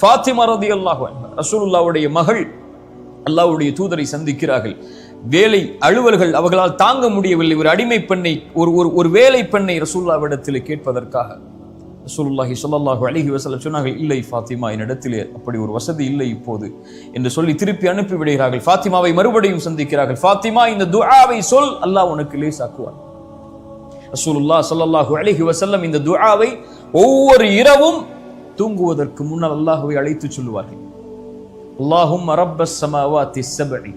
ஃபாத்திமா ரலியல்லாஹு அன்ஹா ரசூலுல்லாஹ்வுடைய மகள் அல்லாஹ்வுடைய தூதரை சந்திக்கிறார்கள். வேலை அலுவல்கள் அவர்களால் தாங்க முடியவில்லை. ஒரு அடிமை பெண்ணை ஒரு வேலை பெண்ணை ரசூலுல்லாஹ்விடத்தில் கேட்பதற்காக ரசூலுல்லாஹி ஸல்லல்லாஹு அலைஹி வஸல்லம் சொன்னார்கள், இல்லை ஃபாத்திமா, என்னிடத்திலே அப்படி ஒரு வசதி இல்லை இப்போது என்று சொல்லி திருப்பி அனுப்பி விடுகிறார்கள். ஃபாத்திமாவை மறுபடியும் சந்திக்கிறார்கள். ஃபாத்திமா, இந்த துஆவை சொல், அல்லாஹ் உனக்கு லேசாக்குவான். ரசூலுல்லாஹ் ஸல்லல்லாஹு அலைஹி வஸல்லம் இந்த துஆவை ஒவ்வொரு இரவும் தூங்குவதற்கு முன்னால் அல்லாஹ்வை அழைத்து சொல்லுவார்கள். அல்லாஹும்ம ரப்பஸ் ஸமாவாத்தி ஸப்இ,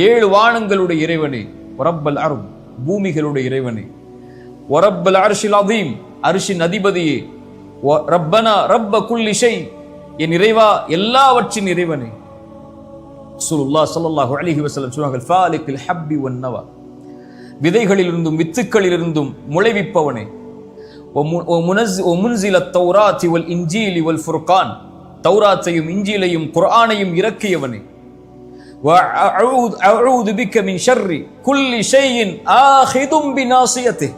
7 வானங்களுடைய இறைவனே, ரப்பல் அர்த், பூமிகளுடைய இறைவனே, வரப்பல் அர்ஷில் அதீம், அரிசின் அதிபதியே, ரப்பனா ரப்ப குல்லி ஷை, என் இறைவா எல்லாவற்றின் இறைவனே. ரசூலுல்லாஹ் ஸல்லல்லாஹு அலைஹி வஸல்லம் சொன்னார்கள், ஃபாலிகில் ஹப்பி வன் நவா, விதைகளிலிருந்தும் வித்துக்களிலிருந்தும் முளைவிப்பவனே, முன்ஸிலத் தௌராத்தி வல் இன்ஜீலி வல் ஃபுர்கான், தௌராத்தையும் இன்ஜீலையும் குர்ஆனையும் இறக்கியவனே, வஅஊது பிக மின் ஷர்ரி குல்லி ஷைஇன் ஆஹிதும் பிநாசியத்திஹ்,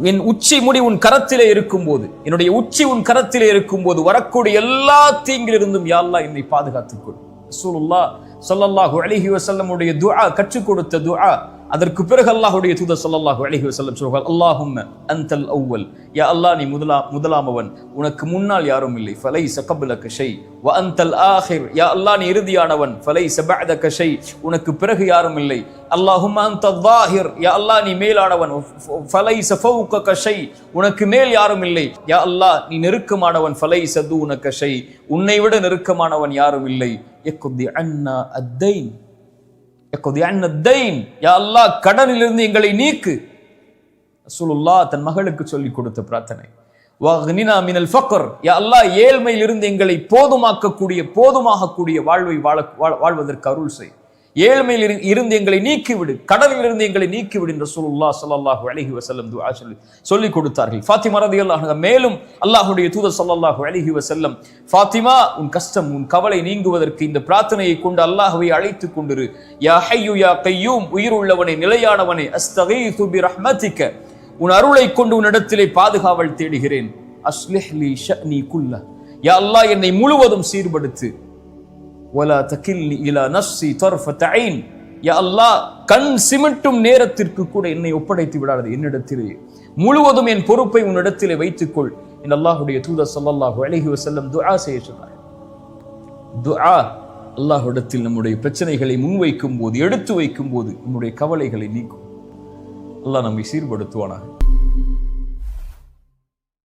என் உச்சி முடி உன் கரத்திலே இருக்கும்போது, என்னுடைய உச்சி உன் கரத்திலே இருக்கும்போது வரக்கூடிய எல்லா தீங்கிலிருந்தும் யா அல்லாஹ் என்னை பாதுகாத்துக்கொள். ரசூலுல்லாஹ் ஸல்லல்லாஹு அலைஹி வஸல்லம் உடைய துஆ, கற்றுக் கொடுத்த துஆ. அதற்கு பிறகு அல்லாஹ்வுடைய தூதர் ஸல்லல்லாஹு அலைஹி வஸல்லம் சொல்வார்கள், அல்லாஹும்ம அன்தல் அவ்வல், யா அல்லாஹ் நீ முதலாமவன், உனக்கு முன்னால் யாரும் இல்லை, ஃபலைஸ கப்லக ஷை, வ அன்தல் ஆஹிர், யா அல்லாஹ் நீ இறுதியானவன், ஃபலைஸ பஅதக ஷை, உனக்கு பிறகு யாரும் இல்லை. அல்லாஹும்ம அன்தல் ஸாஹிர், யா அல்லாஹ் நீ மேலானவன், ஃபலைஸ ஃபௌகக ஷை, உனக்கு மேல் யாரும் இல்லை. யா அல்லாஹ் நீ நெருக்கமானவன், ஃபலைஸ தூனக ஷை, உன்னை விட நெருக்கமானவன் யாரும் இல்லை. யக்தி அன்னா அத்தைன், யா அல்லாஹ் கடனிலிருந்து எங்களை நீக்கு. ரசூலுல்லாஹ் தன் மகளுக்கு சொல்லிக் கொடுத்த பிரார்த்தனை. வக்னினா மினல் ஃபக்ர், யா அல்லாஹ் ஏழ்மையிலிருந்து எங்களை போதுமாகக்கூடிய வாழ்வை வாழ்வதற்கு அருள் செய். ஏழ்மையில் இருந்து எங்களை நீக்கிவிடு, கடலிலிருந்து எங்களை நீக்கிவிடு என்று ரசூலுல்லாஹ் ஸல்லல்லாஹு அலைஹி வஸல்லம் துஆ சொல்லி கொடுத்தார்கள். ஃபாத்திமா ரலியல்லாஹு அன்ஹா மேலும் அல்லாஹ்வுடைய தூதர் ஸல்லல்லாஹு அலைஹி வஸல்லம், ஃபாத்திமா உன் கஷ்டம் உன் கவலை நீங்குவதற்கு இந்த பிரார்த்தனையை கொண்டு அல்லாஹ்வை அழைத்து கொண்டிரு. யா ஹய்யு யா கய்யூம், உயிருள்ளவனே நிலையானவனே, அஸ்தகீது பிரஹ்மதிக, உன் அருளை கொண்டு உன்னிடத்திலே பாதுகாவல் தேடுகிறேன். அஸ்லிஹ் லி ஷஅனி குல்ல, யா அல்லாஹ் என்னை முழுவதும் சீர்படுத்து. வலா தகில்னி இலா நஃப்ஸி தர்ஃபத ஐன், யா அல்லாஹ் கண் சிமிட்டும் நேரத்திற்கு கூட என்னை ஒப்படைத்து விடாதே, என்னிடத்திலே முழுவதும் என் பொறுப்பை உன்னிடத்திலே வைத்துக்கொள் என்று அல்லாஹ்வுடைய தூதர் ஸல்லல்லாஹு அலைஹி வஸல்லம் துஆ செய்ய சொன்னார். துஆ அல்லாஹ்விடத்தில் நம்முடைய பிரச்சனைகளை முன்வைக்கும் போது, எடுத்து வைக்கும் போது நம்முடைய கவலைகளை நீக்கும். அல்லாஹ் நம்மை சீர்படுத்துவானாக.